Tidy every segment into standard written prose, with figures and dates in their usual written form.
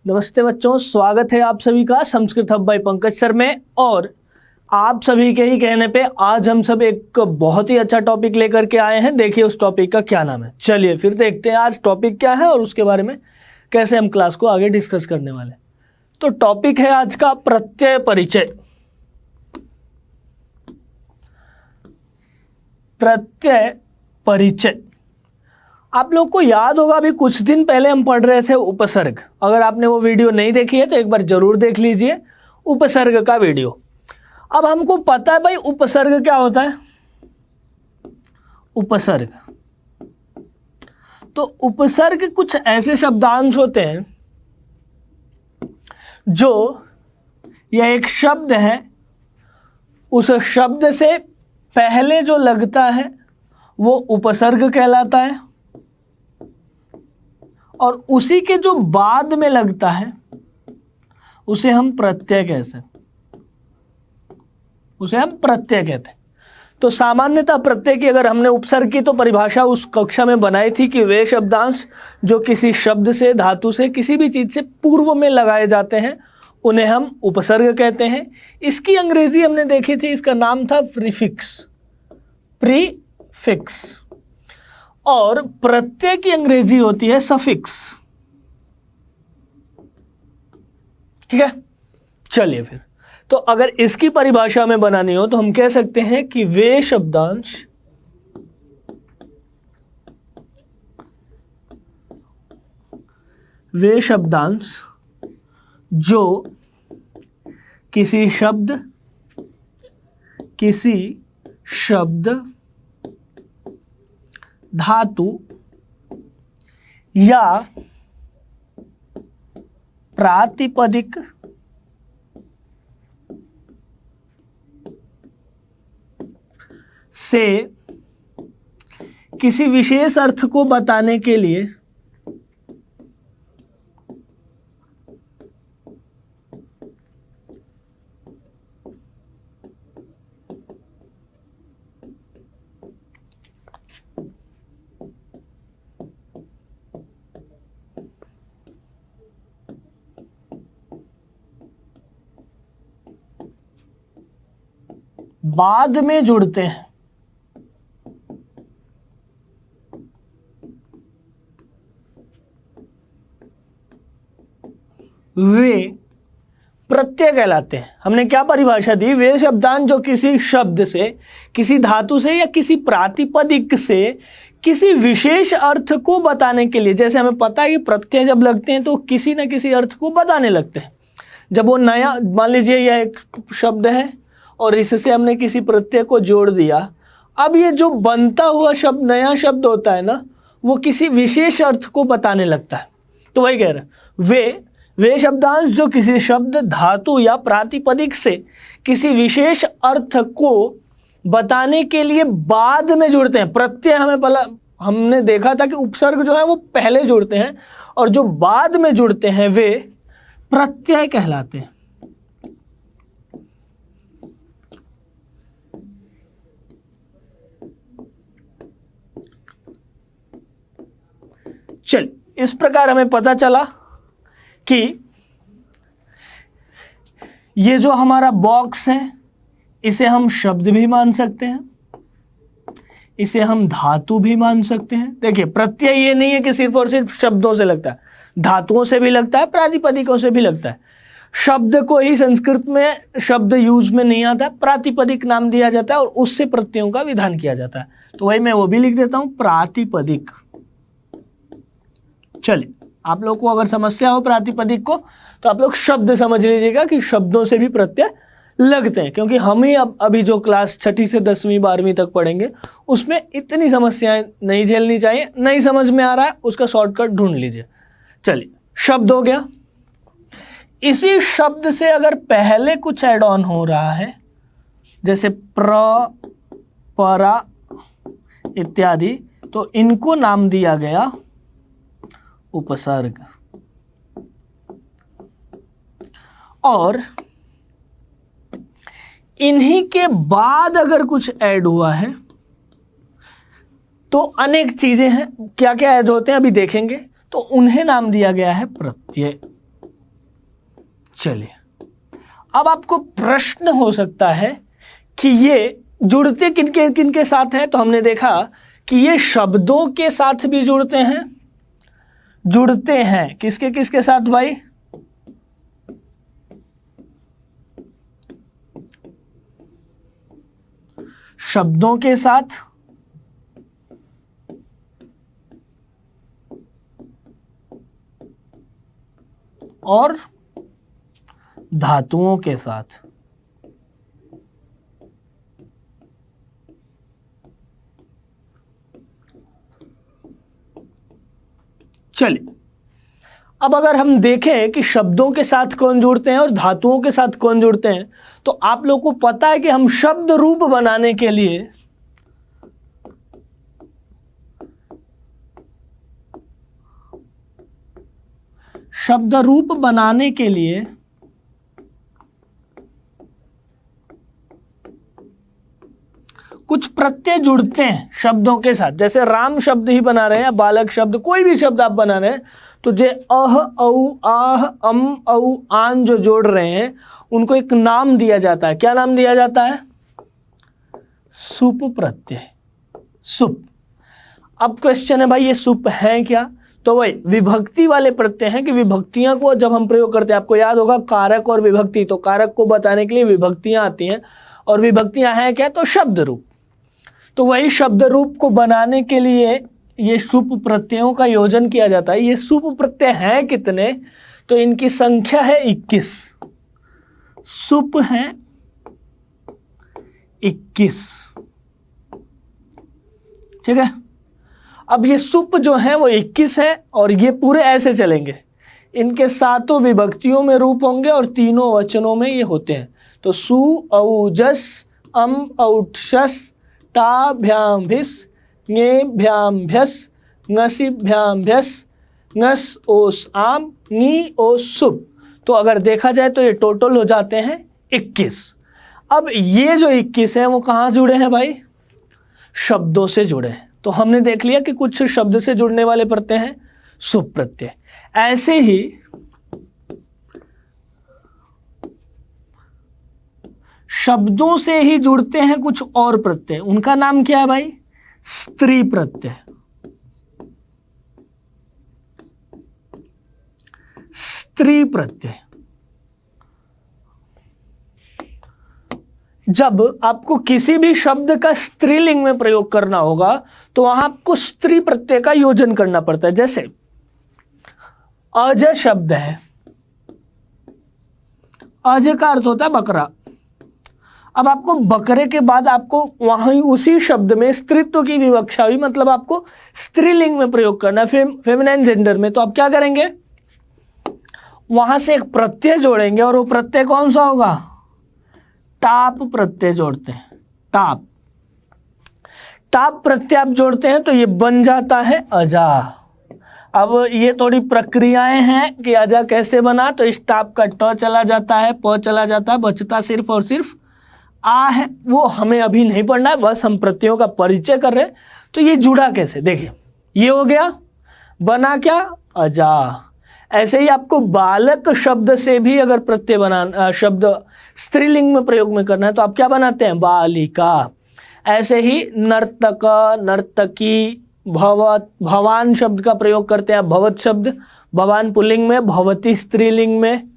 नमस्ते बच्चों, स्वागत है आप सभी का Sanskrit hub by Pankaj sir में। और आप सभी के ही कहने पे आज हम सब एक बहुत ही अच्छा टॉपिक लेकर के आए हैं। देखिए उस टॉपिक का क्या नाम है। चलिए फिर देखते हैं आज टॉपिक क्या है और उसके बारे में कैसे हम क्लास को आगे डिस्कस करने वाले। तो टॉपिक है आज का प्रत्यय परिचय। प्रत्यय परिचय आप लोग को याद होगा, अभी कुछ दिन पहले हम पढ़ रहे थे उपसर्ग। अगर आपने वो वीडियो नहीं देखी है तो एक बार जरूर देख लीजिए उपसर्ग का वीडियो। अब हमको पता है भाई उपसर्ग क्या होता है। उपसर्ग तो उपसर्ग कुछ ऐसे शब्दांश होते हैं जो यह एक शब्द है, उस शब्द से पहले जो लगता है वो उपसर्ग कहलाता है और उसी के जो बाद में लगता है उसे हम प्रत्यय कहते हैं। तो सामान्यतः प्रत्यय की अगर हमने उपसर्ग की तो परिभाषा उस कक्षा में बनाई थी कि वे शब्दांश जो किसी शब्द से, धातु से, किसी भी चीज से पूर्व में लगाए जाते हैं उन्हें हम उपसर्ग कहते हैं। इसकी अंग्रेजी हमने देखी थी, इसका नाम था प्रीफिक्स। और प्रत्यय की अंग्रेजी होती है सफिक्स। ठीक है, चलिए फिर तो अगर इसकी परिभाषा में बनानी हो तो हम कह सकते हैं कि वे शब्दांश जो किसी शब्द, धातु या प्रातिपदिक से किसी विशेष अर्थ को बताने के लिए बाद में जुड़ते हैं। वे प्रत्यय कहलाते हैं। हमने क्या परिभाषा दी? वे शब्दांश जो किसी शब्द से, किसी धातु से या किसी प्रातिपदिक से किसी विशेष अर्थ को बताने के लिए, जैसे हमें पता है कि प्रत्यय जब लगते हैं तो किसी न किसी अर्थ को बताने लगते हैं। जब वो नया, मान लीजिए यह एक शब्द है और इससे हमने किसी प्रत्यय को जोड़ दिया, अब ये जो बनता हुआ शब्द, नया शब्द होता है ना, वो किसी विशेष अर्थ को बताने लगता है। तो वही कह रहे हैं, वे शब्दांश जो किसी शब्द, धातु या प्रातिपदिक से किसी विशेष अर्थ को बताने के लिए बाद में जुड़ते हैं। प्रत्यय हमने देखा था कि उपसर्ग जो है वो पहले जुड़ते हैं और जो बाद में जुड़ते हैं वे प्रत्यय कहलाते हैं। चल, इस प्रकार हमें पता चला कि ये जो हमारा बॉक्स है इसे हम शब्द भी मान सकते हैं, इसे हम धातु भी मान सकते हैं। देखिए, प्रत्यय ये नहीं है कि सिर्फ और सिर्फ शब्दों से लगता है, धातुओं से भी लगता है, प्रातिपदिकों से भी लगता है। शब्द को ही संस्कृत में शब्द यूज में नहीं आता, प्रातिपदिक नाम दिया जाता है और उससे प्रत्ययों का विधान किया जाता है। तो वही मैं वो भी लिख देता हूं, प्रातिपदिक। चलिए, आप लोग को अगर समस्या हो प्रातिपदिक को तो आप लोग शब्द समझ लीजिएगा कि शब्दों से भी प्रत्यय लगते हैं, क्योंकि हम ही अभी जो क्लास 6ठी से 10वीं 12वीं तक पढ़ेंगे उसमें इतनी समस्याएं नहीं झेलनी चाहिए। नहीं समझ में आ रहा है उसका शॉर्टकट ढूंढ लीजिए। चलिए, शब्द हो गया। इसी शब्द से अगर पहले कुछ ऐड ऑन हो रहा है, जैसे प्र, परा इत्यादि, तो इनको नाम दिया गया उपसर्ग। और इन्हीं के बाद अगर कुछ ऐड हुआ है तो अनेक चीजें हैं, क्या क्या ऐड होते हैं अभी देखेंगे, तो उन्हें नाम दिया गया है प्रत्यय। चलिए, अब आपको प्रश्न हो सकता है कि ये जुड़ते किनके किनके साथ हैं। तो हमने देखा कि ये शब्दों के साथ भी जुड़ते हैं, जुड़ते हैं किसके किसके साथ भाई? शब्दों के साथ और धातुओं के साथ। चलिए, अब अगर हम देखें कि शब्दों के साथ कौन जुड़ते हैं और धातुओं के साथ कौन जुड़ते हैं, तो आप लोगों को पता है कि हम शब्द रूप बनाने के लिए शब्द रूप बनाने के लिए कुछ प्रत्यय जुड़ते हैं शब्दों के साथ। जैसे राम शब्द ही बना रहे हैं, बालक शब्द, कोई भी शब्द आप बना रहे हैं, तो जे अह औ आह अम औ आन जो जोड़ रहे हैं उनको एक नाम दिया जाता है। क्या नाम दिया जाता है? सुप प्रत्यय, सुप। अब क्वेश्चन है भाई, ये सुप है क्या? तो वही विभक्ति वाले प्रत्यय हैं कि विभक्तियां को जब हम प्रयोग करते हैं, आपको याद होगा कारक और विभक्ति, तो कारक को बताने के लिए विभक्तियां आती हैं, और विभक्तियां हैं क्या? तो शब्द रूप। तो वही शब्द रूप को बनाने के लिए ये सुप प्रत्ययों का योजन किया जाता है। ये सुप प्रत्यय हैं कितने? तो इनकी संख्या है 21। सुप हैं 21, ठीक है। अब ये सुप जो है वो 21 है, और ये पूरे ऐसे चलेंगे, इनके सातों विभक्तियों में रूप होंगे और तीनों वचनों में ये होते हैं। तो सु औजस अम औक्षस टाभ्याम भिस ङेभ्याम भ्यस ङसिभ्याम भ्यस ङस ओस आम नी ओस सुप। तो अगर देखा जाए तो ये टोटल हो जाते हैं 21। अब ये जो 21 है वो कहाँ जुड़े हैं भाई? शब्दों से जुड़े हैं। तो हमने देख लिया कि कुछ शब्द से जुड़ने वाले प्रत्यय हैं सुप प्रत्यय। ऐसे ही शब्दों से ही जुड़ते हैं कुछ और प्रत्यय, उनका नाम क्या है भाई? स्त्री प्रत्यय। स्त्री प्रत्यय। जब आपको किसी भी शब्द का स्त्रीलिंग में प्रयोग करना होगा तो वहां आपको स्त्री प्रत्यय का योजन करना पड़ता है। जैसे अज शब्द है, अज का अर्थ होता है बकरा। अब आपको बकरे के बाद आपको वहीं उसी शब्द में स्त्रीत्व की विवक्षा हुई, मतलब आपको स्त्रीलिंग में प्रयोग करना है, फेमिनाइन जेंडर में। तो आप क्या करेंगे? वहां से एक प्रत्यय जोड़ेंगे, और वो प्रत्यय कौन सा होगा? टाप प्रत्यय जोड़ते हैं, टाप। टाप प्रत्यय आप जोड़ते हैं तो ये बन जाता है अजा। अब ये थोड़ी प्रक्रियाएं हैं कि अजा कैसे बना। तो इस टाप का ट चला जाता है, प चला जाता है, बचता सिर्फ और सिर्फ आ है। वो हमें अभी नहीं पढ़ना है, बस हम प्रत्ययों का परिचय कर रहे हैं। तो ये जुड़ा कैसे? देखिए, ये हो गया, बना क्या? अजा। ऐसे ही आपको बालक शब्द से भी अगर प्रत्यय बनाना, शब्द स्त्रीलिंग में प्रयोग में करना है, तो आप क्या बनाते हैं? बालिका। ऐसे ही नर्तक, नर्तकी, भवत, भवान शब्द का प्रयोग करते हैं। भवत शब्द भवान पुल्लिंग में, भवती स्त्रीलिंग में।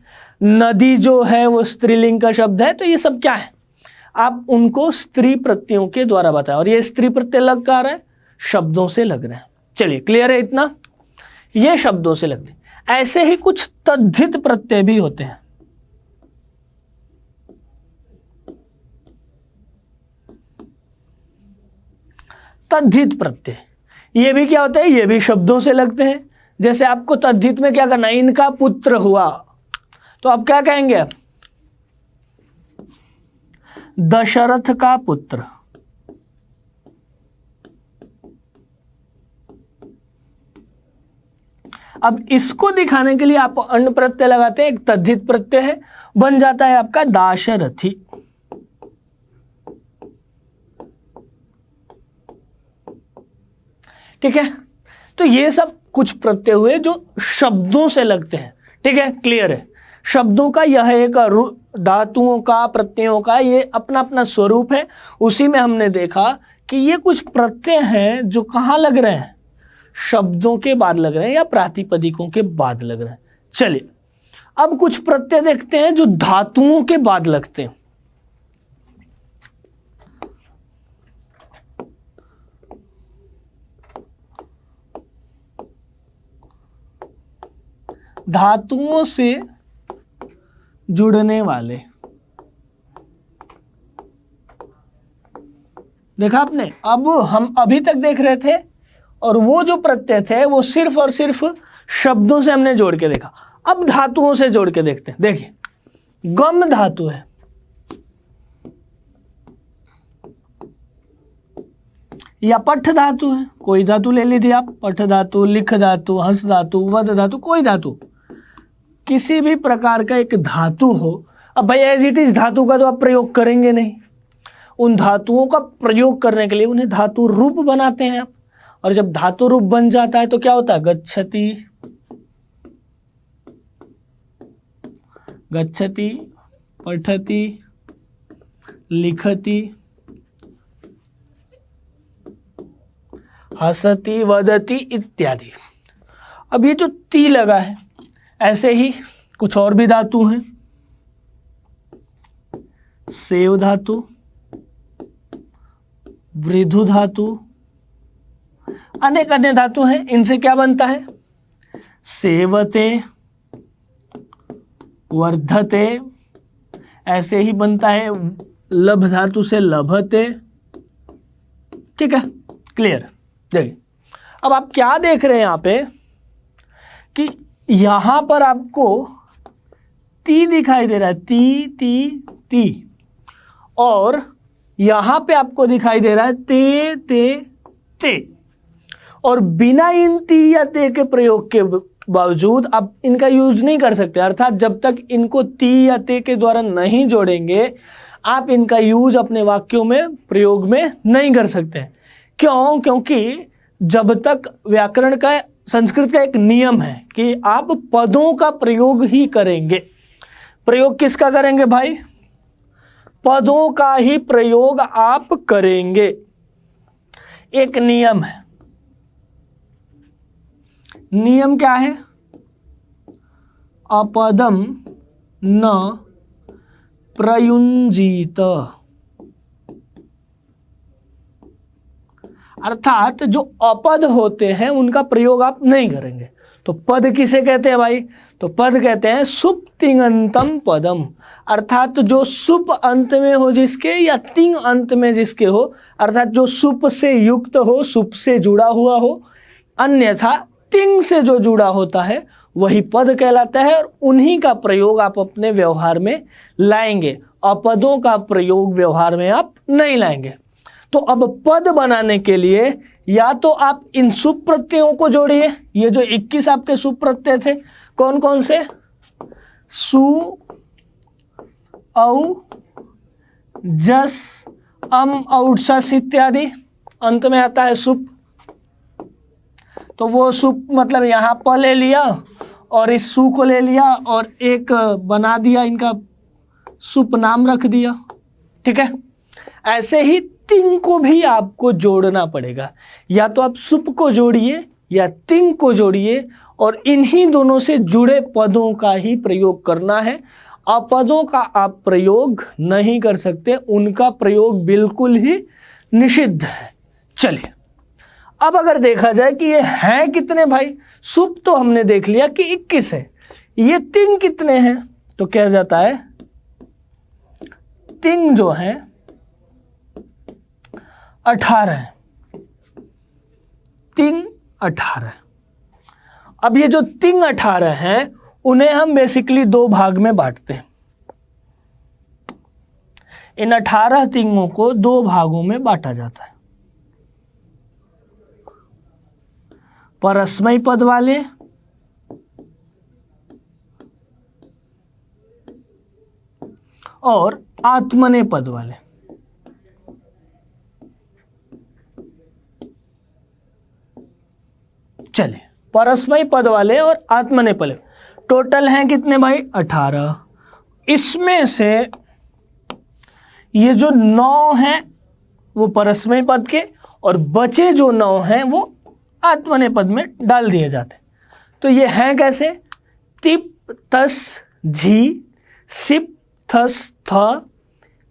नदी जो है वो स्त्रीलिंग का शब्द है। तो ये सब क्या है? आप उनको स्त्री प्रत्ययों के द्वारा बताएं। और ये स्त्री प्रत्यय लग कहाँ रहा है? शब्दों से लग रहे हैं। चलिए, क्लियर है इतना? ये शब्दों से लगते हैं। ऐसे ही कुछ तद्धित प्रत्यय भी होते हैं। तद्धित प्रत्यय ये भी क्या होते हैं? ये भी शब्दों से लगते हैं। जैसे आपको तद्धित में क्या करना है? इनका पुत्र हुआ, तो आप क्या कहेंगे? दशरथ का पुत्र। अब इसको दिखाने के लिए आप अण्ड प्रत्यय लगाते हैं, एक तद्धित प्रत्यय है, बन जाता है आपका दाशरथी। ठीक है। तो ये सब कुछ प्रत्यय हुए जो शब्दों से लगते हैं। ठीक है, क्लियर है? शब्दों का यह एक धातुओं का, प्रत्ययों का ये अपना अपना स्वरूप है। उसी में हमने देखा कि ये कुछ प्रत्यय हैं जो कहाँ लग रहे हैं, शब्दों के बाद लग रहे हैं या प्रातिपदिकों के बाद लग रहे हैं। चलिए अब कुछ प्रत्यय देखते हैं जो धातुओं के बाद लगते हैं। धातुओं से जुड़ने वाले, देखा आपने। अब हम अभी तक देख रहे थे और वो जो प्रत्यय थे वो सिर्फ और सिर्फ शब्दों से हमने जोड़ के देखा। अब धातुओं से जोड़ के देखते हैं। देखिए गम धातु है, या पठ धातु है, कोई धातु ले लीजिए आप, पठ धातु, लिख धातु, हंस धातु, वद धातु, कोई धातु, किसी भी प्रकार का एक धातु हो। अब भाई एज इट इज धातु का तो आप प्रयोग करेंगे नहीं, उन धातुओं का प्रयोग करने के लिए उन्हें धातु रूप बनाते हैं आप। और जब धातु रूप बन जाता है तो क्या होता है, गच्छति, गच्छति, पठति, लिखति, हसति, वदति इत्यादि। अब ये जो ती लगा है, ऐसे ही कुछ और भी धातु हैं। सेव धातु, वृद्धु धातु, अनेक अन्य धातु हैं। इनसे क्या बनता है, सेवते, वर्धते, ऐसे ही बनता है। लभ धातु से लभते। ठीक है, क्लियर। देखिए अब आप क्या देख रहे हैं यहाँ पे कि यहां पर आपको ती दिखाई दे रहा है, ती ती ती, और यहां पे आपको दिखाई दे रहा है ते ते ते। और बिना इन ती या ते के प्रयोग के बावजूद आप इनका यूज नहीं कर सकते। अर्थात जब तक इनको ती या ते के द्वारा नहीं जोड़ेंगे आप इनका यूज अपने वाक्यों में, प्रयोग में नहीं कर सकते। क्यों? क्योंकि जब तक व्याकरण का, संस्कृत का एक नियम है कि आप पदों का प्रयोग ही करेंगे। प्रयोग किसका करेंगे भाई? पदों का ही प्रयोग आप करेंगे, एक नियम है। नियम क्या है? अपदम न प्रयुंजीत। अर्थात जो अपद होते हैं उनका प्रयोग आप नहीं करेंगे। तो पद किसे कहते हैं भाई? तो पद कहते हैं सुप तिङंतम पदम। अर्थात जो सुप अंत में हो जिसके, या तिंग अंत में जिसके हो, अर्थात जो सुप से युक्त हो, सुप से जुड़ा हुआ हो, अन्यथा तिंग से जो जुड़ा होता है वही पद कहलाता है। और उन्हीं का प्रयोग आप अपने व्यवहार में लाएंगे, अपदों का प्रयोग व्यवहार में आप नहीं लाएंगे। तो अब पद बनाने के लिए या तो आप इन सुप प्रत्ययों को जोड़िए। ये जो 21 आपके सुप प्रत्यय थे कौन कौन से? सु, औ, जस, अम, औट्सस इत्यादि, अंत में आता है सुप। तो वो सुप मतलब यहाँ प ले लिया और इस सु को ले लिया और एक बना दिया, इनका सुप नाम रख दिया। ठीक है, ऐसे ही तिंग को भी आपको जोड़ना पड़ेगा। या तो आप सुप को जोड़िए या तिंग को जोड़िए, और इन्हीं दोनों से जुड़े पदों का ही प्रयोग करना है। अपदों का आप प्रयोग नहीं कर सकते, उनका प्रयोग बिल्कुल ही निषिद्ध है। चलिए अब अगर देखा जाए कि ये हैं कितने भाई? सुप तो हमने देख लिया कि 21 है, ये तिंग कितने हैं? तो क्या जाता है, तिंग जो है 18 है, तिंग 18। अब ये जो तिंग 18 हैं उन्हें हम बेसिकली दो भाग में बांटते हैं। इन 18 तिंगों को दो भागों में बांटा जाता है, परस्मय पद वाले और आत्मनेय पद वाले। चलिए, परस्मय पद वाले और आत्मनेय पद। टोटल हैं कितने भाई 18। इसमें से ये जो 9 हैं वो परस्मय पद के और बचे जो 9 हैं वो आत्मनेपद में डाल दिए जाते। तो ये हैं कैसे, तिप तस झी सिप थस थ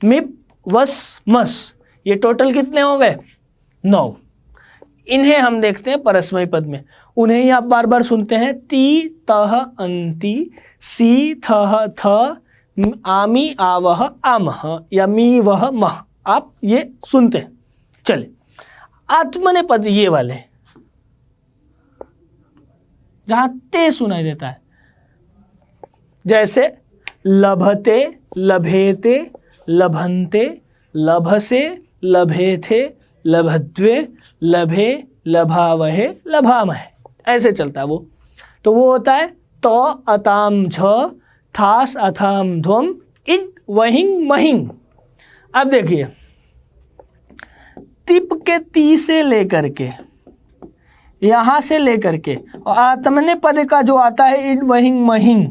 मिप वस मस, ये टोटल कितने हो गए 9। इन्हें हम देखते हैं परस्मय पद में, उन्हें ही आप बार बार सुनते हैं, ती तह अंति सी थह थ आमी आवह आमह या मी वह मह, आप ये सुनते हैं। चले आत्मनेपद ये वाले जहां ते सुनाई देता है, जैसे लभते लभेते लभन्ते लभसे लभेथे लभद्वे लभे लभावहे लभामहे, ऐसे चलता है वो। तो वो होता है तो अताम झ थास अथाम ध्वम इड वहिंग महिंग। अब देखिए तिप के ती से लेकर के यहां से लेकर के और आत्मने पद का जो आता है इड वहिंग महिंग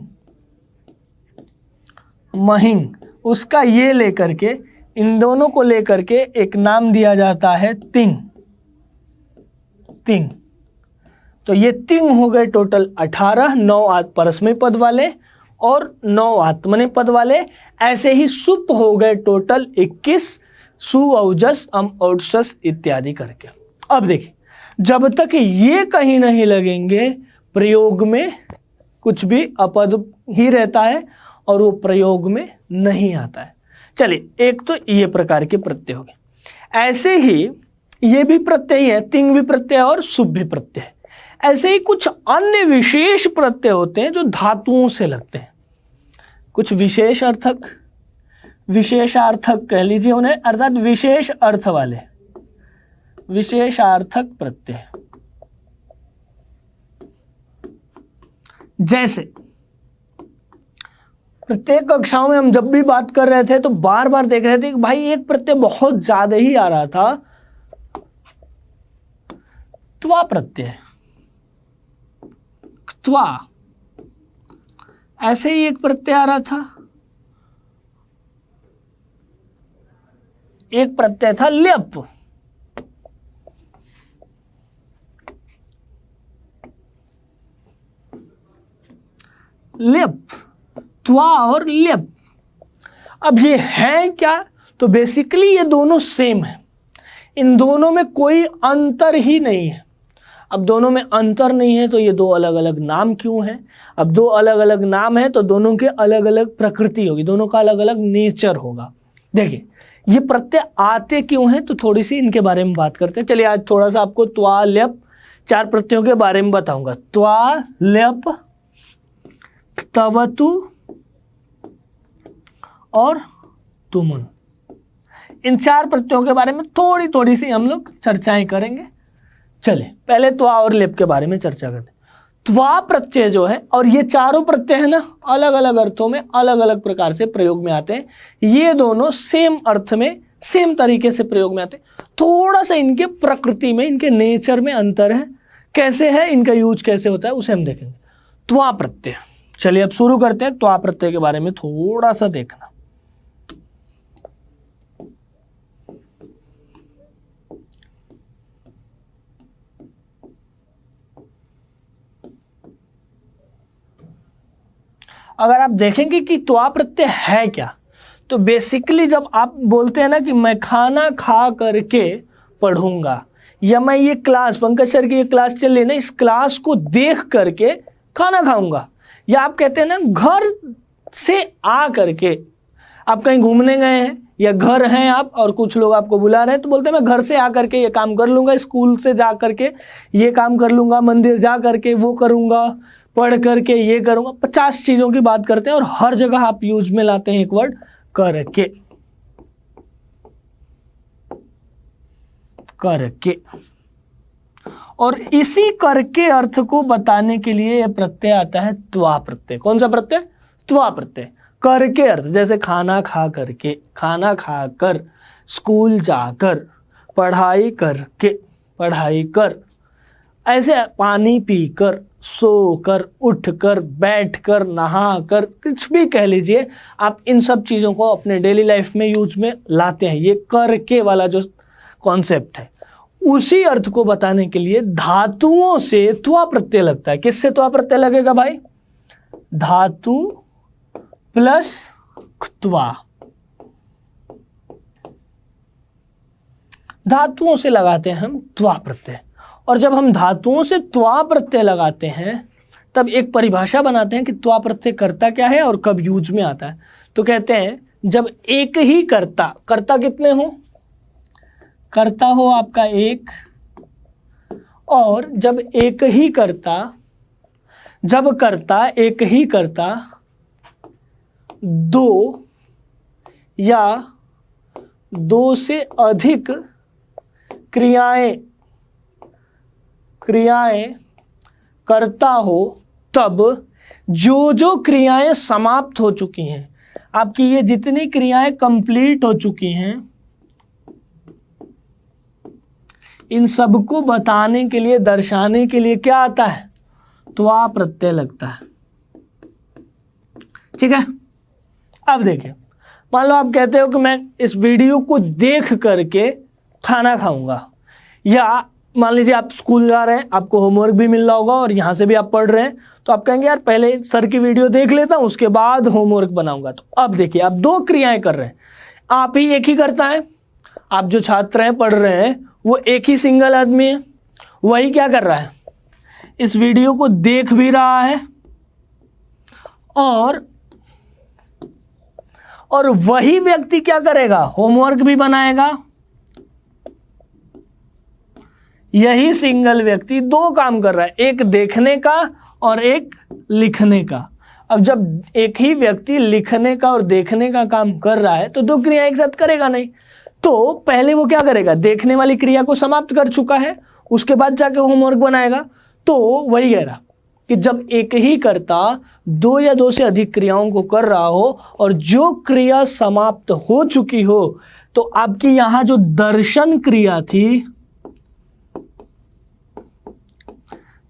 महिंग, उसका ये लेकर के इन दोनों को लेकर के एक नाम दिया जाता है तिंग। तिंग, तो ये तिंग हो गए टोटल 18, 9 परस्मय पद वाले और 9 आत्मने पद वाले। ऐसे ही सुप हो गए टोटल 21, सु औजस अम औजस इत्यादि करके। अब देखिए जब तक ये कहीं नहीं लगेंगे प्रयोग में कुछ भी अपद ही रहता है और वो प्रयोग में नहीं आता है। चलिए एक तो ये प्रकार के प्रत्यय हो गए। ऐसे ही ये भी प्रत्यय है, तिंग भी प्रत्यय और सुप भी प्रत्यय है। ऐसे ही कुछ अन्य विशेष प्रत्यय होते हैं जो धातुओं से लगते हैं, कुछ विशेष अर्थक, विशेषार्थक कह लीजिए उन्हें, अर्थात विशेष अर्थ वाले विशेषार्थक प्रत्यय। जैसे प्रत्येक कक्षाओं में हम जब भी बात कर रहे थे तो बार बार देख रहे थे कि भाई एक प्रत्यय बहुत ज्यादा ही आ रहा था, त्वा प्रत्यय, त्वा। ऐसे ही एक प्रत्यय आ रहा था, एक प्रत्यय था ल्यप। ल्यप, त्वा और ल्यप। अब ये है क्या, तो बेसिकली ये दोनों सेम है, इन दोनों में कोई अंतर ही नहीं है। अब दोनों में अंतर नहीं है तो ये दो अलग अलग नाम क्यों हैं? अब दो अलग अलग नाम है तो दोनों के अलग अलग प्रकृति होगी, दोनों का अलग अलग नेचर होगा। देखिए ये प्रत्यय आते क्यों हैं, तो थोड़ी सी इनके बारे में बात करते हैं। चलिए आज थोड़ा सा आपको त्वा ल्यप 4 प्रत्ययों के बारे में बताऊंगा। त्वा ल्यप तवतु और तुमुन, इन 4 प्रत्ययों के बारे में थोड़ी थोड़ी सी हम लोग चर्चाएं करेंगे। चले पहले त्वा और लेप के बारे में चर्चा करते हैं। त्वा प्रत्यय जो है, और ये चारों प्रत्यय है ना, अलग अलग अर्थों में अलग अलग प्रकार से प्रयोग में आते हैं। ये दोनों सेम अर्थ में सेम तरीके से प्रयोग में आते हैं, थोड़ा सा इनके प्रकृति में, इनके नेचर में अंतर है। कैसे है, इनका यूज कैसे होता है उसे हम देखेंगे। त्वा प्रत्यय, चलिए अब शुरू करते हैं त्वा प्रत्यय के बारे में थोड़ा सा देखना। अगर आप देखेंगे कि त्वा प्रत्यय है क्या, तो बेसिकली जब आप बोलते हैं ना कि मैं खाना खा करके पढ़ूंगा, या मैं ये क्लास, पंकज सर की ये क्लास चल रही है ना, इस क्लास को देख करके खाना खाऊंगा, या आप कहते हैं ना घर से आ करके, आप कहीं घूमने गए हैं या घर हैं आप और कुछ लोग आपको बुला रहे हैं, तो बोलते हैं मैं घर से आ करके ये काम कर लूँगा, स्कूल से जा करके ये काम कर लूँगा, मंदिर जा करके वो करूँगा, पढ़ करके ये करूँगा। 50 चीज़ों की बात करते हैं और हर जगह आप यूज में लाते हैं एक वर्ड करके। करके, और इसी करके अर्थ को बताने के लिए यह प्रत्यय आता है त्वा प्रत्यय। कौन सा प्रत्यय? त्वा प्रत्यय। करके अर्थ, जैसे खाना खा करके, खाना खाकर, स्कूल जाकर, पढ़ाई करके, पढ़ाई कर, ऐसे पानी पीकर, सोकर, उठकर, बैठकर, नहाकर, कुछ भी कह लीजिए, आप इन सब चीज़ों को अपने डेली लाइफ में यूज में लाते हैं। ये करके वाला जो कॉन्सेप्ट है, उसी अर्थ को बताने के लिए धातुओं से त्वा प्रत्यय लगता है। किससे त्वा प्रत्यय लगेगा भाई? धातु प्लस त्वा, धातुओं से लगाते हैं हम त्वा प्रत्यय। और जब हम धातुओं से त्वा प्रत्यय लगाते हैं तब एक परिभाषा बनाते हैं कि त्वा प्रत्यय करता क्या है और कब यूज में आता है। तो कहते हैं जब एक ही कर्ता, कर्ता कितने हो? कर्ता हो आपका एक, और जब एक ही कर्ता, जब कर्ता एक ही कर्ता दो या दो से अधिक क्रियाएं करता हो, तब जो क्रियाएं समाप्त हो चुकी हैं, आपकी ये जितनी क्रियाएं कंप्लीट हो चुकी हैं, इन सबको बताने के लिए, दर्शाने के लिए क्या आता है? त्वा प्रत्यय लगता है। ठीक है, अब देखिए, मान लो आप कहते हो कि मैं इस वीडियो को देख करके खाना खाऊंगा, या मान लीजिए आप स्कूल जा रहे हैं, आपको होमवर्क भी मिल रहा होगा और यहाँ से भी आप पढ़ रहे हैं, तो आप कहेंगे यार पहले सर की वीडियो देख लेता हूँ, उसके बाद होमवर्क बनाऊंगा। तो अब देखिए, आप दो क्रियाएं कर रहे हैं, आप ही एक ही करता है, आप जो छात्र हैं, पढ़ रहे हैं, वो एक ही सिंगल आदमी है, वही क्या कर रहा है? इस वीडियो को देख भी रहा है और वही व्यक्ति क्या करेगा? होमवर्क भी बनाएगा। यही सिंगल व्यक्ति दो काम कर रहा है, एक देखने का और एक लिखने का। अब जब एक ही व्यक्ति लिखने का और देखने का काम कर रहा है तो दो क्रिया एक साथ करेगा नहीं। तो पहले वो क्या करेगा? देखने वाली क्रिया को समाप्त कर चुका है, उसके बाद जाके होमवर्क बनाएगा। तो वही कह रहा कि जब एक ही कर्ता दो या दो से अधिक क्रियाओं को कर रहा हो और जो क्रिया समाप्त हो चुकी हो, तो आपकी यहां जो दर्शन क्रिया थी,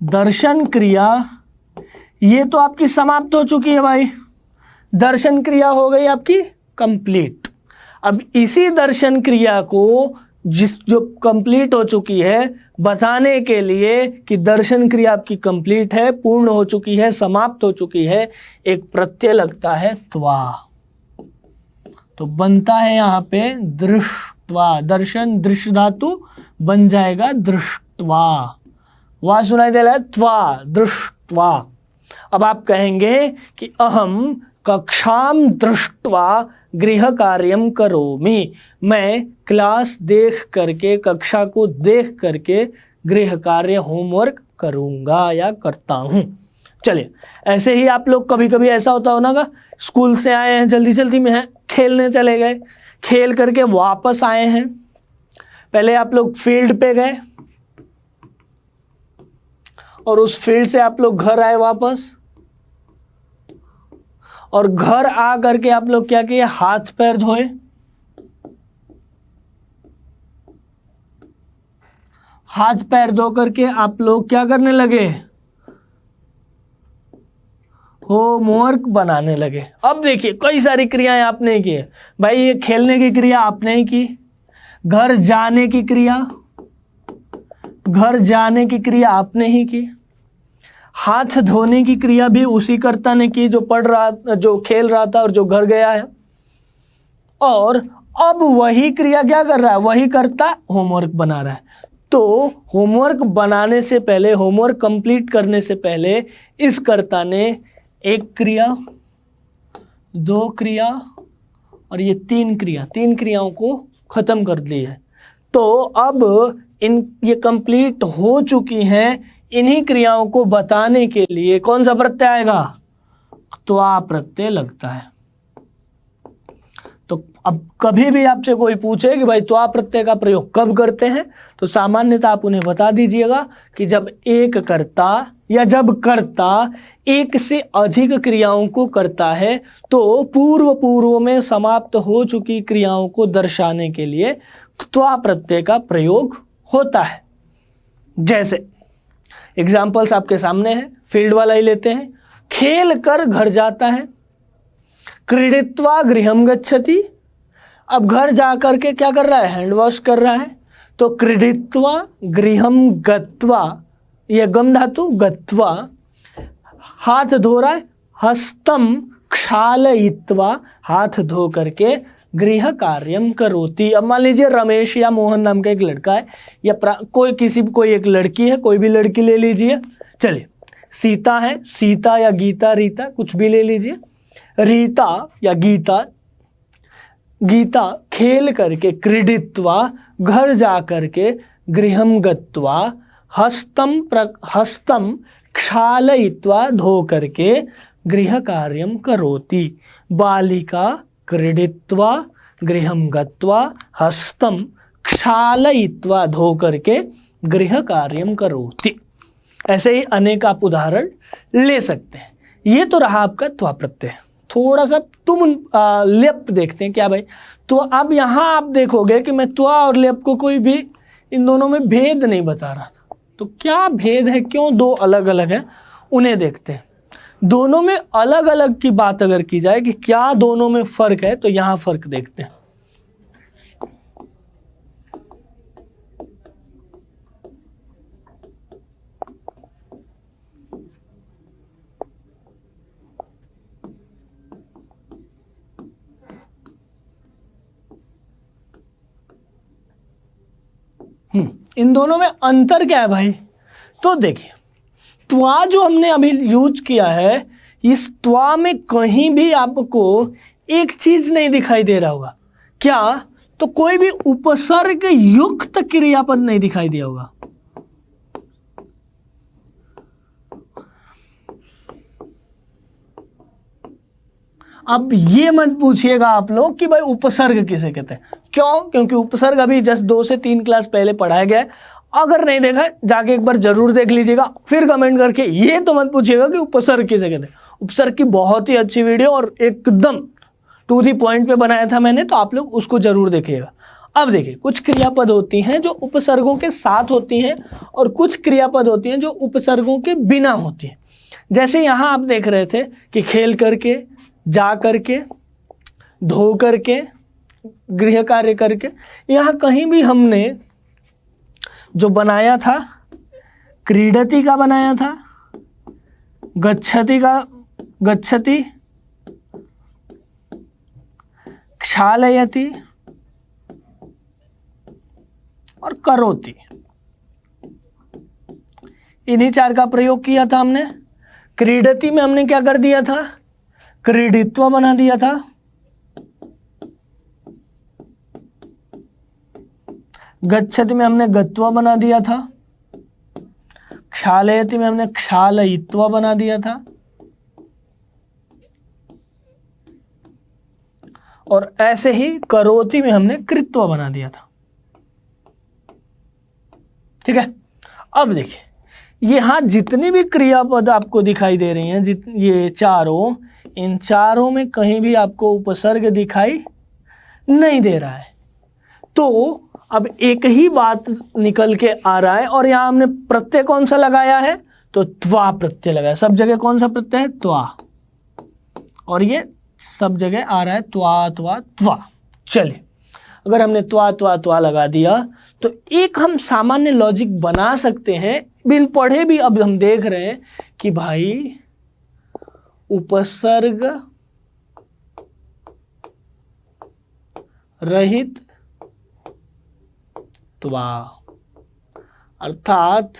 दर्शन क्रिया, ये तो आपकी समाप्त हो चुकी है भाई। दर्शन क्रिया हो गई आपकी कंप्लीट। अब इसी दर्शन क्रिया को जो कंप्लीट हो चुकी है, बताने के लिए कि दर्शन क्रिया आपकी कंप्लीट है, पूर्ण हो चुकी है, समाप्त हो चुकी है, एक प्रत्यय लगता है त्वा। तो बनता है यहाँ पे दृष्ट्वा। दर्शन दृश्य धातु बन जाएगा दृष्ट्वा। वहां सुनाई दे रहा है त्वा, दृष्ट्वा। अब आप कहेंगे कि अहम कक्षाम दृष्ट्वा गृह कार्यम करोमि, मैं क्लास देख करके, कक्षा को देख करके गृह कार्य, होमवर्क करूंगा या करता हूं। चलिए, ऐसे ही आप लोग कभी कभी ऐसा होता हो ना, स्कूल से आए हैं, जल्दी जल्दी में हैं, खेलने चले गए, खेल करके वापस आए हैं, पहले आप लोग फील्ड पे गए और उस फील्ड से आप लोग घर आए वापस, और घर आ करके आप लोग क्या किए? हाथ पैर धोए, हाथ पैर धो करके आप लोग क्या करने लगे? होमवर्क बनाने लगे। अब देखिए, कई सारी क्रियाएं आपने की है भाई। ये खेलने की क्रिया आपने ही की, घर जाने की क्रिया, घर जाने की क्रिया आपने ही की, हाथ धोने की क्रिया भी उसी कर्ता ने की जो पढ़ रहा, जो खेल रहा था और जो घर गया है। और अब वही क्रिया क्या कर रहा है? वही कर्ता होमवर्क बना रहा है। तो होमवर्क बनाने से पहले, होमवर्क कंप्लीट करने से पहले इस कर्ता ने एक क्रिया, दो क्रिया और ये तीन क्रियाओं को खत्म कर दी है। तो अब ये कंप्लीट हो चुकी हैं। इन्हीं क्रियाओं को बताने के लिए कौन सा प्रत्यय आएगा? त्वा प्रत्यय लगता है। तो अब कभी भी आपसे कोई पूछे कि भाई त्वा प्रत्यय का प्रयोग कब करते हैं, तो सामान्यतः आप उन्हें बता दीजिएगा कि जब एक कर्ता या जब कर्ता एक से अधिक क्रियाओं को करता है, तो पूर्व में समाप्त हो चुकी क्रियाओं को दर्शाने के लिए त्वा प्रत्यय का प्रयोग होता है। जैसे एग्जाम्पल्स आपके सामने हैं। फील्ड वाला ही लेते हैं। खेल कर घर जाता है, क्रीडित्वा गृहम गच्छति। अब घर जा कर के क्या कर रहा है, हैंड वॉश कर रहा है। तो क्रीडित्वा गृहम गत्वा, यह गम धातु, गत्वा हाथ धो रहा है, हस्तम क्षालयित्वा हाथ धो करके गृह कार्यम करोति। अब मान लीजिए रमेश या मोहन नाम का एक लड़का है, या कोई एक लड़की है, कोई भी लड़की ले लीजिए। चलिए, सीता है, सीता या गीता, रीता कुछ भी ले लीजिए। रीता या गीता, गीता खेल करके, क्रीडित्वा घर जा करके, गृहम गत्वा हस्तम क्षालयित्वा धो करके गृह कार्यम करोति। बालिका क्रीडित्वा गृहम गत्वा हस्तम क्षालयित्वा धो करके गृह कार्यम करोति। ऐसे ही अनेक आप उदाहरण ले सकते हैं। ये तो रहा आपका त्वा प्रत्यय। थोड़ा सा तुम लेप देखते हैं क्या भाई। तो अब यहाँ आप देखोगे कि मैं त्वा और लेप को कोई भी इन दोनों में भेद नहीं बता रहा था। तो क्या भेद है, क्यों दो अलग अलग हैं, उन्हें देखते हैं। दोनों में अलग अलग की बात अगर की जाए कि क्या दोनों में फर्क है, तो यहाँ फर्क देखते हैं। इन दोनों में अंतर क्या है भाई। तो देखिए, त्वा जो हमने अभी यूज किया है, इस त्वा में कहीं भी आपको एक चीज नहीं दिखाई दे रहा होगा। क्या? तो कोई भी उपसर्ग युक्त क्रियापद नहीं दिखाई दिया होगा। अब ये मत पूछिएगा आप लोग कि भाई उपसर्ग किसे कहते हैं। क्यों? क्योंकि उपसर्ग अभी जस्ट 2 से 3 क्लास पहले पढ़ाया गया है। अगर नहीं देखा जाके एक बार जरूर देख लीजिएगा, फिर कमेंट करके ये तो मत पूछिएगा कि उपसर्ग किसे कहते हैं। उपसर्ग की बहुत ही अच्छी वीडियो और एकदम टू दी पॉइंट पे बनाया था मैंने, तो आप लोग उसको जरूर देखिएगा। अब देखिए, कुछ क्रियापद होती हैं जो उपसर्गों के साथ होती हैं और कुछ क्रियापद होती हैं जो उपसर्गों के बिना होती हैं। जैसे यहाँ आप देख रहे थे कि खेल करके, जा करके, धो करके, गृह कार्य करके। यहाँ कहीं भी हमने जो बनाया था, क्रीडति का बनाया था, गच्छति का, गच्छति, क्षालयति और करोति, इन्हीं 4 का प्रयोग किया था हमने। क्रीडति में हमने क्या कर दिया था, क्रीडित्व बना दिया था। गच्छति में हमने गत्वा बना दिया था। क्षालयति में हमने क्षालयित्वा बना दिया था। और ऐसे ही करोति में हमने कृत्वा बना दिया था। ठीक है। अब देखिए, यहां जितनी भी क्रियापद आपको दिखाई दे रही हैं, ये चारों, इन चारों में कहीं भी आपको उपसर्ग दिखाई नहीं दे रहा है। तो अब एक ही बात निकल के आ रहा है, और यहां हमने प्रत्यय कौन सा लगाया है, तो त्वा प्रत्यय लगाया। सब जगह कौन सा प्रत्यय है, त्वा, और ये सब जगह आ रहा है त्वा त्वा त्वा। चलिए, अगर हमने त्वा त्वा त्वा लगा दिया तो एक हम सामान्य लॉजिक बना सकते हैं, बिन पढ़े भी। अब हम देख रहे हैं कि भाई उपसर्ग रहित त्वा, अर्थात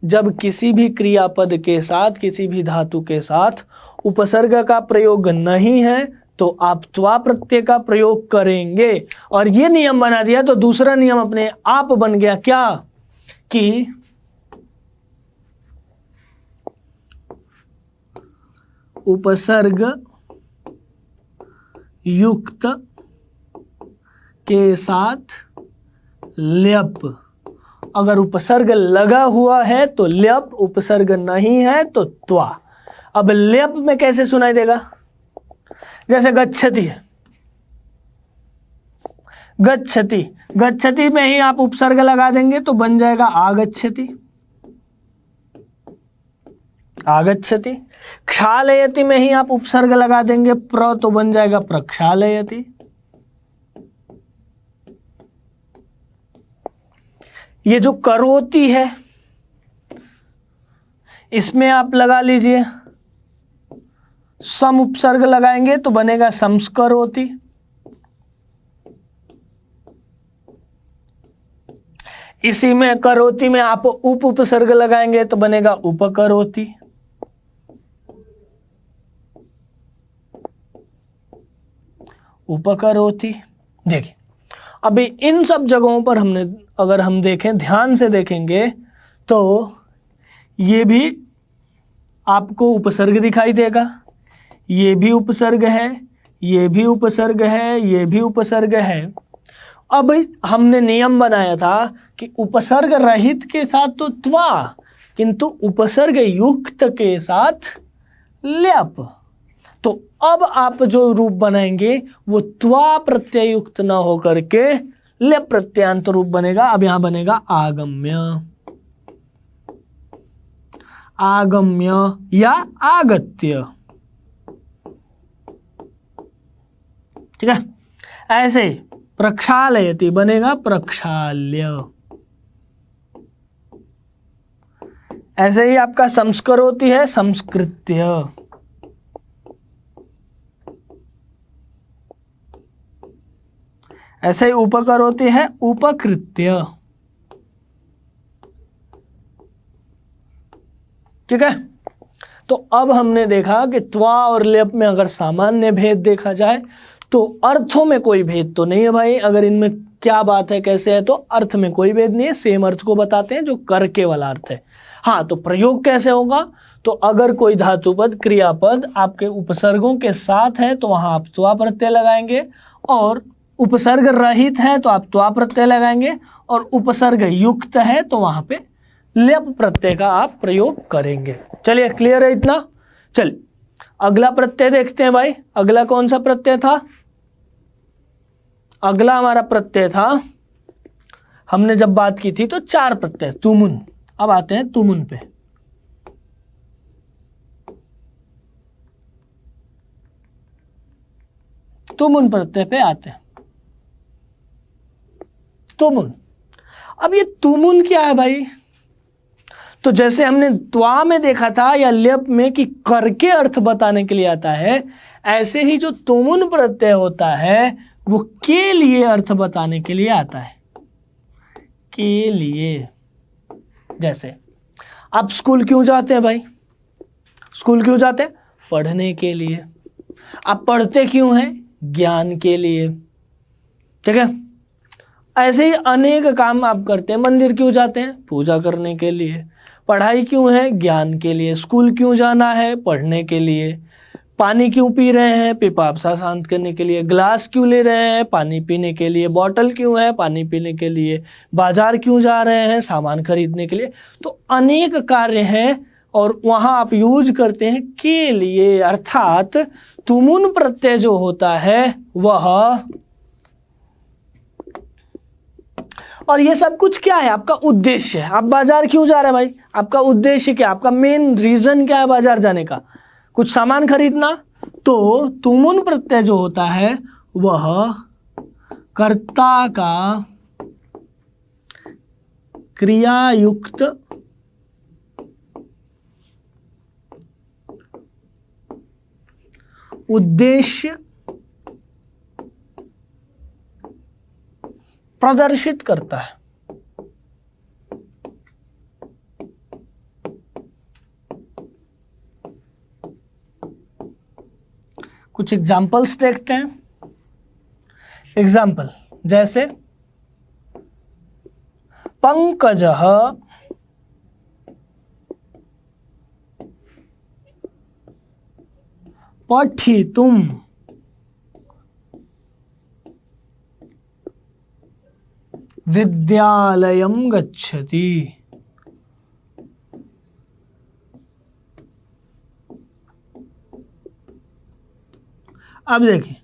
जब किसी भी क्रियापद के साथ, किसी भी धातु के साथ उपसर्ग का प्रयोग नहीं है तो आप त्वा प्रत्यय का प्रयोग करेंगे। और ये नियम बना दिया तो दूसरा नियम अपने आप बन गया, क्या कि उपसर्ग युक्त के साथ ल्यप। अगर उपसर्ग लगा हुआ है तो ल्यप, उपसर्ग नहीं है तो त्वा। अब ल्यप में कैसे सुनाई देगा, जैसे गच्छति है, गच्छति, गच्छति में ही आप उपसर्ग लगा देंगे तो बन जाएगा आगच्छति। आगच्छति। क्षालयति में ही आप उपसर्ग लगा देंगे प्र, तो बन जाएगा प्रक्षालयति। ये जो करोति है इसमें आप लगा लीजिए सम उपसर्ग लगाएंगे तो बनेगा संस्करोति। इसी में करोति में आप उपसर्ग लगाएंगे तो बनेगा उपकरोति। उपकरोति। देखिए अभी इन सब जगहों पर हमने अगर हम देखें, ध्यान से देखेंगे तो ये भी आपको उपसर्ग दिखाई देगा, ये भी उपसर्ग है, ये भी उपसर्ग है, ये भी उपसर्ग है। अब हमने नियम बनाया था कि उपसर्ग रहित के साथ तो त्वा, किंतु उपसर्ग युक्त के साथ ल्यप। तो अब आप जो रूप बनाएंगे वो त्वा प्रत्यय युक्त न होकर के ल्यप प्रत्यांत रूप बनेगा। अब यहां बनेगा आगम्य, आगम्य या आगत्य। ठीक है, ऐसे ही प्रक्षालयति बनेगा प्रक्षाल्य। ऐसे ही आपका संस्करोति है संस्कृत्य। ऐसे ही उपकरोति है उपकृत्य। ठीक है, तो अब हमने देखा कि त्वा और लेप में अगर सामान्य भेद देखा जाए तो अर्थों में कोई भेद तो नहीं है भाई। अगर इनमें क्या बात है कैसे है, तो अर्थ में कोई भेद नहीं है, सेम अर्थ को बताते हैं जो करके वाला अर्थ है। हाँ, तो प्रयोग कैसे होगा, तो अगर कोई धातुपद क्रियापद आपके उपसर्गों के साथ है तो वहां आप त्वा प्रत्यय लगाएंगे, और उपसर्ग रहित है तो आप त्वा प्रत्यय लगाएंगे, और उपसर्ग युक्त है तो वहां पे लेप प्रत्यय का आप प्रयोग करेंगे। चलिए, क्लियर है इतना। चलिए अगला प्रत्यय देखते हैं भाई। अगला कौन सा प्रत्यय था? अगला हमारा प्रत्यय था, हमने जब बात की थी तो 4 प्रत्यय, तुमुन। अब आते हैं तुमुन पे। तुमुन प्रत्यय पे आते हैं। तुमुन, अब ये तुमुन क्या है भाई? तो जैसे हमने त्वा में देखा था या ल्यप में कि करके अर्थ बताने के लिए आता है, ऐसे ही जो तुमुन प्रत्यय होता है वो के लिए अर्थ बताने के लिए आता है। के लिए। जैसे आप स्कूल क्यों जाते हैं भाई? स्कूल क्यों जाते हैं? पढ़ने के लिए। आप पढ़ते क्यों हैं? ज्ञान के लिए। ठीक है, ऐसे ही अनेक काम आप करते हैं। मंदिर क्यों जाते हैं? पूजा करने के लिए। पढ़ाई क्यों है? ज्ञान के लिए। स्कूल क्यों जाना है? पढ़ने के लिए। पानी क्यों पी रहे हैं? पिपासा शांत करने के लिए। ग्लास क्यों ले रहे हैं? पानी पीने के लिए। बॉटल क्यों है? पानी पीने के लिए। बाजार क्यों जा रहे हैं? सामान खरीदने के लिए। तो अनेक कार्य हैं और वहाँ आप यूज करते हैं के लिए, अर्थात तुमुन प्रत्यय जो होता है वह, और ये सब कुछ क्या है? आपका उद्देश्य है। आप बाजार क्यों जा रहे हैं भाई? आपका उद्देश्य क्या? आपका मेन रीजन क्या है बाजार जाने का? कुछ सामान खरीदना। तो तुमुन प्रत्यय जो होता है वह कर्ता का क्रियायुक्त उद्देश्य प्रदर्शित करता है। कुछ एग्जाम्पल्स देखते हैं। एग्जाम्पल जैसे पंकजः पठितुम् विद्यालयं गच्छति। अब देखिए,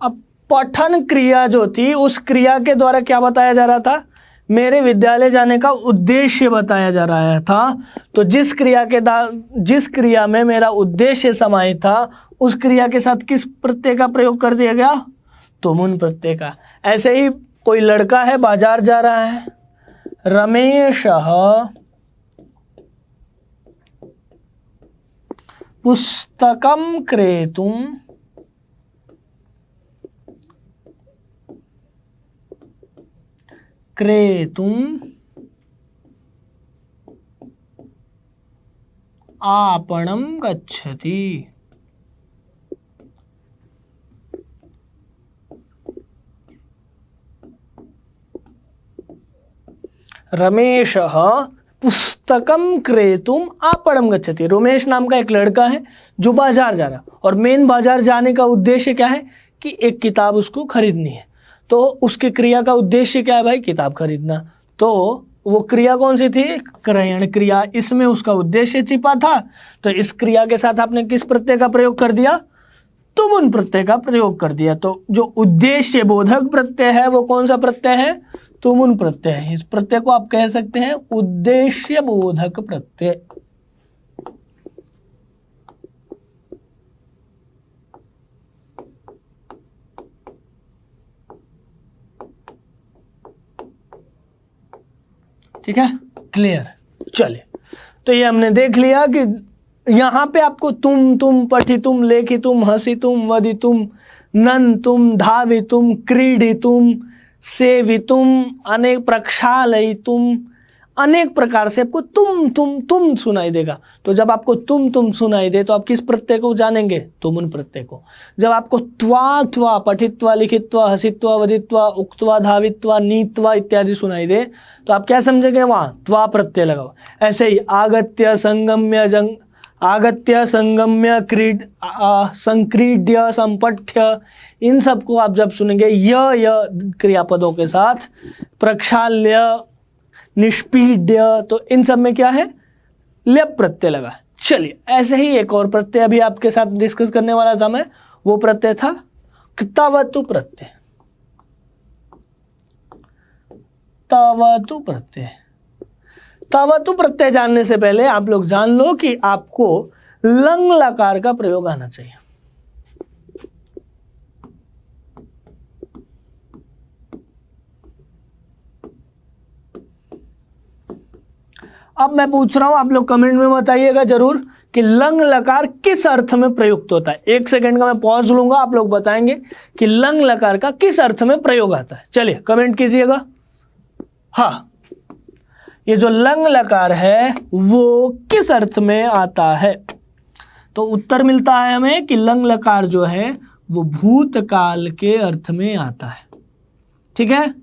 अब पठन क्रिया जो थी उस क्रिया के द्वारा क्या बताया जा रहा था? मेरे विद्यालय जाने का उद्देश्य बताया जा रहा था। तो जिस क्रिया में मेरा उद्देश्य समाहित था उस क्रिया के साथ किस प्रत्यय का प्रयोग कर दिया गया? तुमुन प्रत्यय का। ऐसे ही कोई लड़का है, बाजार जा रहा है, रमेशः पुस्तकं क्रेतुम् आपणं गच्छति। रमेशः पुस्तकं क्रेतुम आपणम गच्छति। रमेश नाम का एक लड़का है जो बाजार जा रहा है, और मेन बाजार जाने का उद्देश्य क्या है कि एक किताब उसको खरीदनी है। तो उसके क्रिया का उद्देश्य क्या है भाई? किताब खरीदना। तो वो क्रिया कौन सी थी? क्रयण क्रिया। इसमें उसका उद्देश्य छिपा था। तो इस क्रिया के साथ आपने किस प्रत्यय का प्रयोग कर दिया? तुमुन प्रत्यय का प्रयोग कर दिया। तो जो उद्देश्य बोधक प्रत्यय है वो कौन सा प्रत्यय है? तुमुन प्रत्यय है। इस प्रत्यय को आप कह सकते हैं उद्देश्य बोधक प्रत्यय। ठीक है, क्लियर। चलिए, तो ये हमने देख लिया कि यहां पे आपको तुम पठितुम, लेखितुम, हसितुम, वदितुम, नन्तुम, धावितुम, क्रीडितुम, सेवितुम, अनेक प्रक्षालयितुम, अनेक प्रकार से आपको तुम सुनाई देगा। तो जब आपको तुम सुनाई दे तो आप किस प्रत्यय को जानेंगे? तुमुन प्रत्यय को। जब आपको त्वा पठित्वा, लिखित्वा, हसित्वा, वदित्वा, उक्त्वा, धावित्वा, नीत्वा इत्यादि सुनाई दे तो आप क्या समझेंगे? वहां त्वा प्रत्यय लगाओ। ऐसे ही आगत्य, संगम्य, संक्रीड्य, संपठ्य, इन सबको आप जब सुनेंगे य क्रियापदों के साथ, प्रक्षाल्य, निष्पीड्य, तो इन सब में क्या है? लेप प्रत्यय लगा। चलिए, ऐसे ही एक और प्रत्यय अभी आपके साथ डिस्कस करने वाला था मैं, वो प्रत्यय था तवतु प्रत्यय। तवतु प्रत्यय। तवतु प्रत्यय जानने से पहले आप लोग जान लो कि आपको लंग लकार का प्रयोग आना चाहिए। अब मैं पूछ रहा हूं, आप लोग कमेंट में बताइएगा जरूर कि लंग लकार किस अर्थ में प्रयुक्त होता है। 1 सेकंड का मैं पॉज लूंगा, आप लोग बताएंगे कि लंग लकार का किस अर्थ में प्रयोग आता है। चलिए कमेंट कीजिएगा। हाँ, ये जो लंग लकार है वो किस अर्थ में आता है? तो उत्तर मिलता है हमें कि लंग लकार जो है वो भूतकाल के अर्थ में आता है। ठीक है,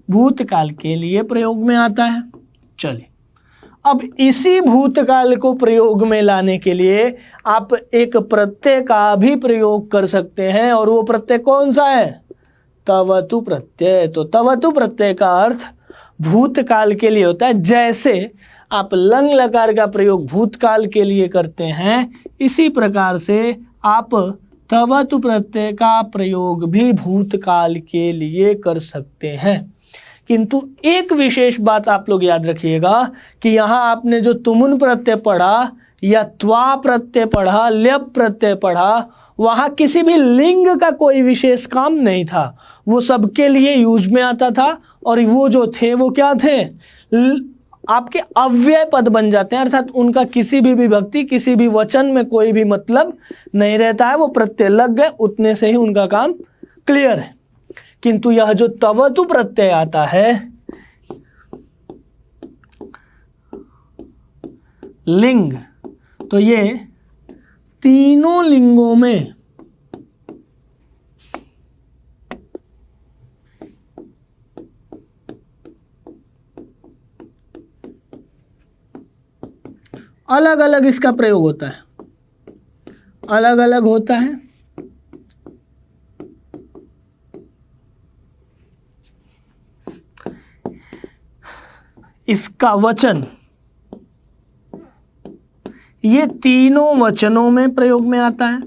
भूतकाल के लिए प्रयोग में आता है। चलिए, अब इसी भूतकाल को प्रयोग में लाने के लिए आप एक प्रत्यय का भी प्रयोग कर सकते हैं, और वो प्रत्यय कौन सा है? तवतु प्रत्यय। तो तवतु प्रत्यय का अर्थ भूतकाल के लिए होता है। जैसे आप लंग लकार का प्रयोग भूतकाल के लिए करते हैं, इसी प्रकार से आप तवतु प्रत्यय का प्रयोग भी भूतकाल के लिए कर सकते हैं। किंतु एक विशेष बात आप लोग याद रखिएगा कि यहाँ आपने जो तुमुन प्रत्यय पढ़ा या त्वा प्रत्यय पढ़ा, ल्यप प्रत्यय पढ़ा, वहाँ किसी भी लिंग का कोई विशेष काम नहीं था। वो सबके लिए यूज में आता था, और वो जो थे वो क्या थे? आपके अव्यय पद बन जाते हैं, अर्थात उनका किसी भी विभक्ति, किसी भी वचन में कोई भी मतलब नहीं रहता है। वो प्रत्यय लग गए, उतने से ही उनका काम क्लियर है। किंतु यह जो तवतु प्रत्यय आता है, लिंग, तो ये तीनों लिंगों में अलग अलग इसका प्रयोग होता है, अलग अलग होता है। इसका वचन ये तीनों वचनों में प्रयोग में आता है।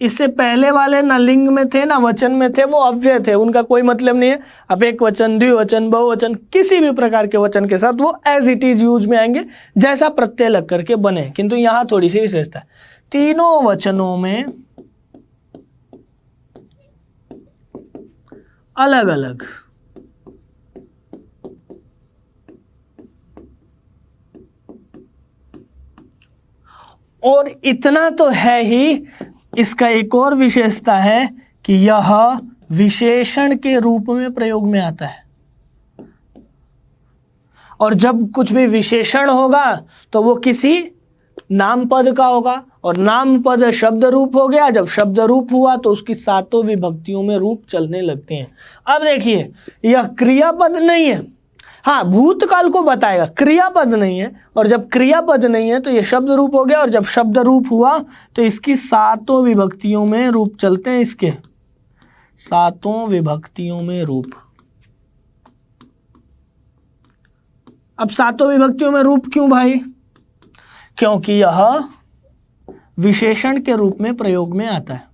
इससे पहले वाले ना लिंग में थे ना वचन में थे, वो अव्यय थे, उनका कोई मतलब नहीं है। अब एक वचन, द्विवचन, बहुवचन, किसी भी प्रकार के वचन के साथ वो एज इट इज यूज में आएंगे जैसा प्रत्यय लग करके बने। किंतु यहाँ थोड़ी सी विशेषता है, तीनों वचनों में अलग अलग और इतना तो है ही, इसका एक और विशेषता है कि यह विशेषण के रूप में प्रयोग में आता है। और जब कुछ भी विशेषण होगा तो वो किसी नाम पद का होगा, और नाम पद शब्द रूप हो गया। जब शब्द रूप हुआ तो उसकी सातों विभक्तियों में रूप चलने लगते हैं। अब देखिए, यह क्रियापद नहीं है, हाँ भूतकाल को बताएगा, क्रियापद नहीं है। और जब क्रियापद नहीं है तो ये शब्द रूप हो गया, और जब शब्द रूप हुआ तो इसकी सातों विभक्तियों में रूप चलते हैं, इसके सातों विभक्तियों में रूप। अब सातों विभक्तियों में रूप क्यों भाई? क्योंकि यह विशेषण के रूप में प्रयोग में आता है।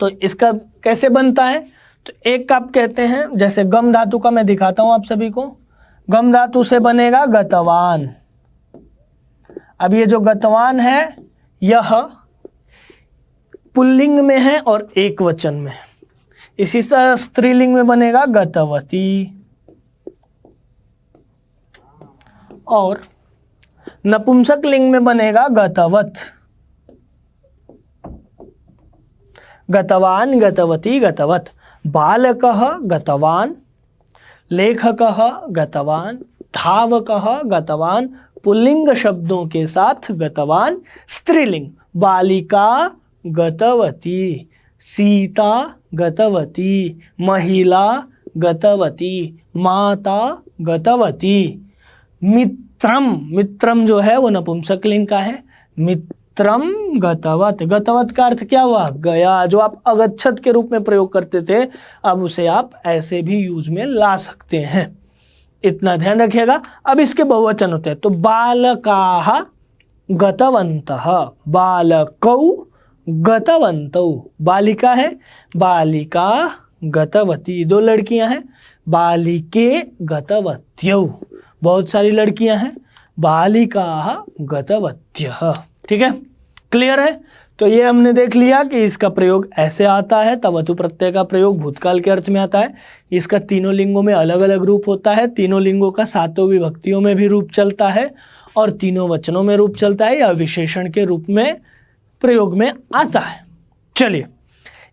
तो इसका कैसे बनता है? तो एक आप कहते हैं, जैसे गम धातु का मैं दिखाता हूं आप सभी को। गम धातु से बनेगा गतवान। अब ये जो गतवान है यह पुल्लिंग में है और एक वचन में। इसी तरह स्त्रीलिंग में बनेगा गतवती, और नपुंसक लिंग में बनेगा गतवत। गतवान, गतवती, गतवत। बालकः गतवान, लेखकः गतवान, धावकः गतवान, पुल्लिंग शब्दों के साथ गतवान। स्त्रीलिंग, बालिका गतवती, सीता गतवती, महिला गतवती, माता गतवती। मित्रम, मित्रम जो है वो नपुंसक लिंग का है। मित्रम गतवत। गतवत का अर्थ क्या हुआ? गया। जो आप अगच्छत के रूप में प्रयोग करते थे, अब उसे आप ऐसे भी यूज में ला सकते हैं, इतना ध्यान रखिएगा। अब इसके बहुवचन होते हैं, तो बालकाः गतवन्तः, बालकौ गतवन्तौ। बालिका है, बालिका गतवती। दो लड़कियां हैं, बालिके गतवत्यौ। बहुत सारी लड़कियां हैं, बालिकाः गतवत्यः। ठीक है, क्लियर है? तो ये हमने देख लिया कि इसका प्रयोग ऐसे आता है। तवतु प्रत्यय का प्रयोग भूतकाल के अर्थ में आता है। इसका तीनों लिंगों में अलग अलग रूप होता है। तीनों लिंगों का सातों विभक्तियों में भी रूप चलता है, और तीनों वचनों में रूप चलता है, या विशेषण के रूप में प्रयोग में आता है। चलिए,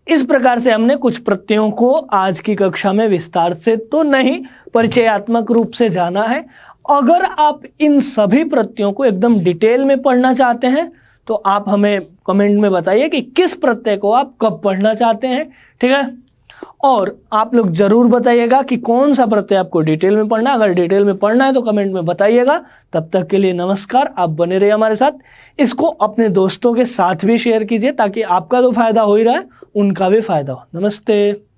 इस प्रकार से हमने कुछ प्रत्ययों को आज की कक्षा में विस्तार से तो नहीं, परिचयात्मक रूप से जाना है। अगर आप इन सभी प्रत्ययों को एकदम डिटेल में पढ़ना चाहते हैं तो आप हमें कमेंट में बताइए कि किस प्रत्यय को आप कब पढ़ना चाहते हैं। ठीक है, और आप लोग जरूर बताइएगा कि कौन सा प्रत्यय आपको डिटेल में पढ़ना है। अगर डिटेल में पढ़ना है तो कमेंट में बताइएगा। तब तक के लिए नमस्कार, आप बने रहिए हमारे साथ। इसको अपने दोस्तों के साथ भी शेयर कीजिए, ताकि आपका तो फायदा हो ही रहा है, उनका भी फायदा हो। नमस्ते।